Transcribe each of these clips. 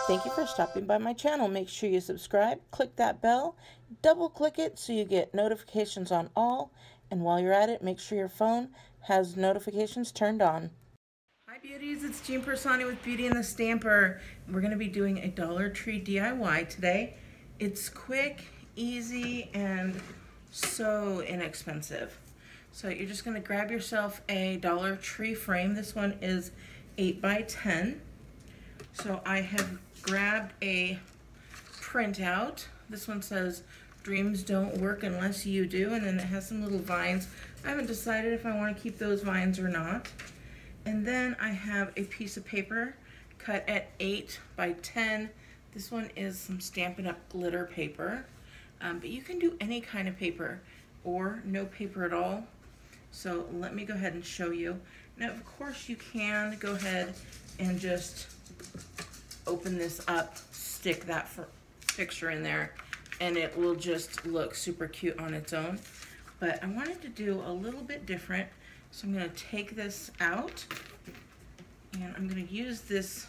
Thank you for stopping by my channel. Make sure you subscribe, click that bell, double click it so you get notifications on all, and while you're at it, make sure your phone has notifications turned on. Hi beauties, it's Piersanti with Beauty and the Stamper. We're going to be doing a Dollar Tree DIY today. It's quick, easy, and so inexpensive. So you're just going to grab yourself a Dollar Tree frame. This one is 8 by 10. So I have grabbed a printout. This one says, "Dreams don't work unless you do," and then it has some little vines. I haven't decided if I want to keep those vines or not. And then I have a piece of paper cut at 8 by 10. This one is some Stampin' Up! Glitter paper, but you can do any kind of paper or no paper at all. So let me go ahead and show you. Now, of course, you can go ahead and just open this up, stick that picture in there, and it will just look super cute on its own. But I wanted to do a little bit different, so I'm going to take this out, and I'm going to use this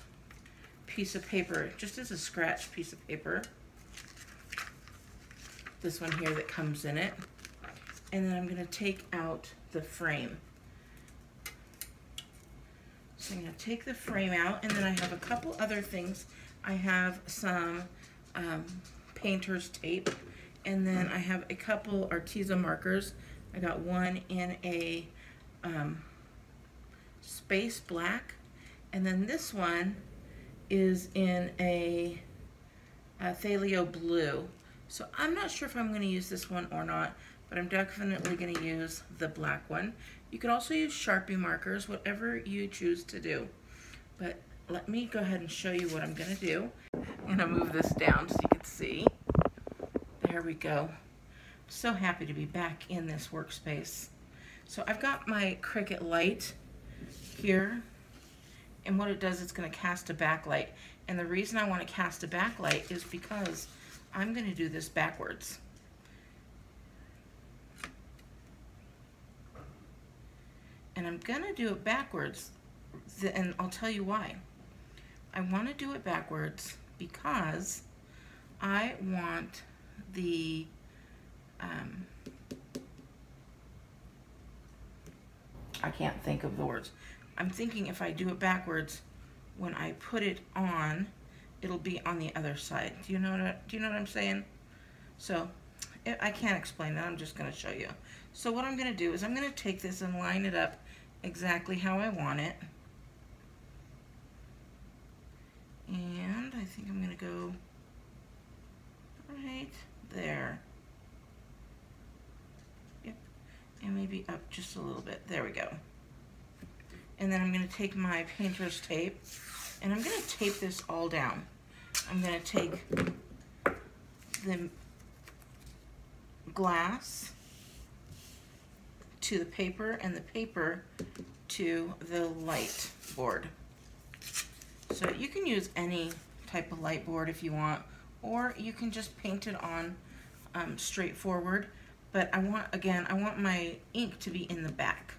piece of paper just as a scratch piece of paper. This one here that comes in it. And then I'm going to take out the frame. So I'm going to take the frame out, and then I have a couple other things. I have some painter's tape, and then I have a couple Arteza markers. I got one in a space black, and then this one is in a thalio blue. So I'm not sure if I'm going to use this one or not, but I'm definitely going to use the black one. You could also use Sharpie markers, whatever you choose to do. But let me go ahead and show you what I'm going to do. I'm going to move this down so you can see. There we go. So happy to be back in this workspace. So I've got my Cricut light here, and what it does, it's going to cast a backlight. And the reason I want to cast a backlight is because I'm going to do this backwards. And I'm going to do it backwards, and I'll tell you why. I want to do it backwards because I want the I can't think of the words. I'm thinking if I do it backwards, when I put it on, it'll be on the other side. Do you know what I'm saying? So I can't explain that. I'm just going to show you. So what I'm going to do is I'm going to take this and line it up exactly how I want it. And I think I'm going to go right there. Yep. And maybe up just a little bit. There we go. And then I'm going to take my painter's tape, and I'm going to tape this all down. I'm going to take the glass to the paper and the paper to the light board. So you can use any type of light board if you want, or you can just paint it on straightforward. But I want my ink to be in the back.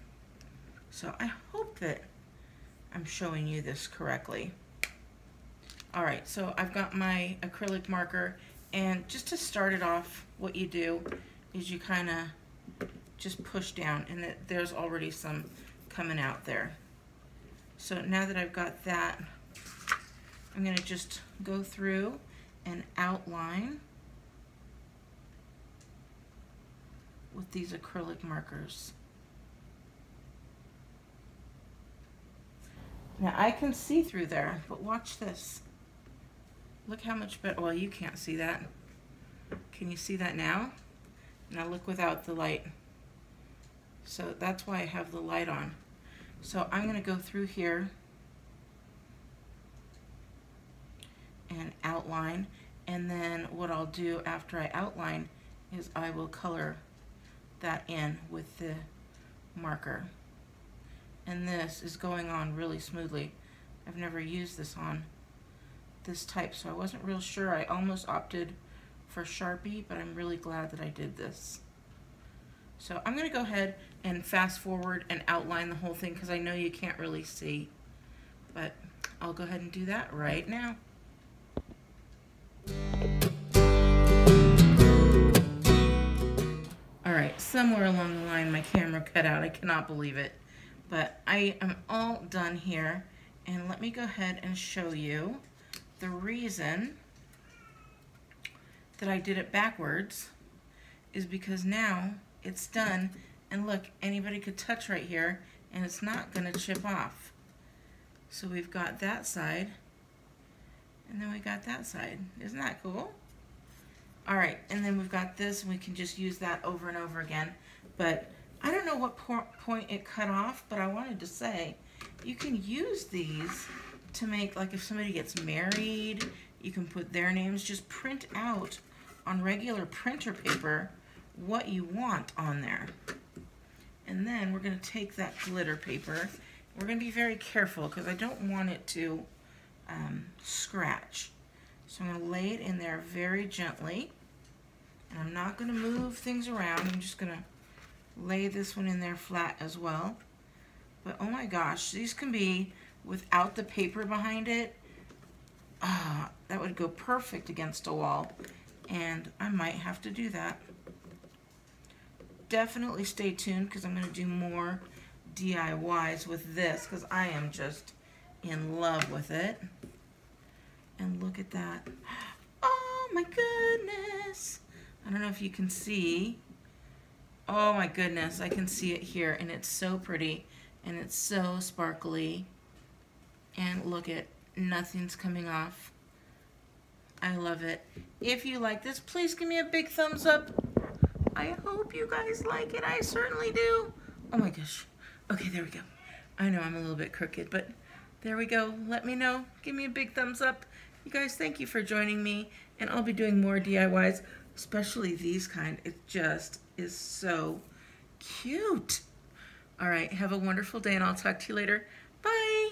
So I hope that I'm showing you this correctly. All right, so I've got my acrylic marker, and just to start it off, what you do is you kind of just push down, and there's already some coming out there. So now that I've got that, I'm going to just go through and outline with these acrylic markers. Now I can see through there, but watch this. Look how much better. Well, you can't see that. Can you see that now? Now look without the light. So that's why I have the light on. So I'm going to go through here and outline, and then what I'll do after I outline is I will color that in with the marker. And this is going on really smoothly. I've never used this on this type, so I wasn't real sure. I almost opted for Sharpie, but I'm really glad that I did this. So I'm going to go ahead and fast forward and outline the whole thing because I know you can't really see, but I'll go ahead and do that right now. Alright, somewhere along the line my camera cut out. I cannot believe it. But I am all done here. And let me go ahead and show you the reason that I did it backwards is because now it's done. And look, anybody could touch right here and it's not going to chip off. So we've got that side and then we got that side. Isn't that cool? Alright, and then we've got this and we can just use that over and over again. But I don't know what point it cut off, but I wanted to say you can use these to make, like if somebody gets married, you can put their names, just print out on regular printer paper what you want on there. And then we're going to take that glitter paper. We're going to be very careful because I don't want it to scratch. So I'm going to lay it in there very gently. And I'm not going to move things around. I'm just going to lay this one in there flat as well. But oh my gosh, these can be without the paper behind it. That would go perfect against a wall. And I might have to do that. Definitely stay tuned because I'm going to do more DIYs with this because I am just in love with it. And look at that. Oh my goodness. I don't know if you can see. Oh my goodness, I can see it here and it's so pretty and it's so sparkly. And look at, nothing's coming off. I love it. If you like this, please give me a big thumbs up. I hope you guys like it. I certainly do. Oh my gosh. Okay, there we go. I know I'm a little bit crooked, but there we go. Let me know. Give me a big thumbs up. You guys, thank you for joining me, and I'll be doing more DIYs, especially these kind. It just is so cute. All right, have a wonderful day, and I'll talk to you later. Bye.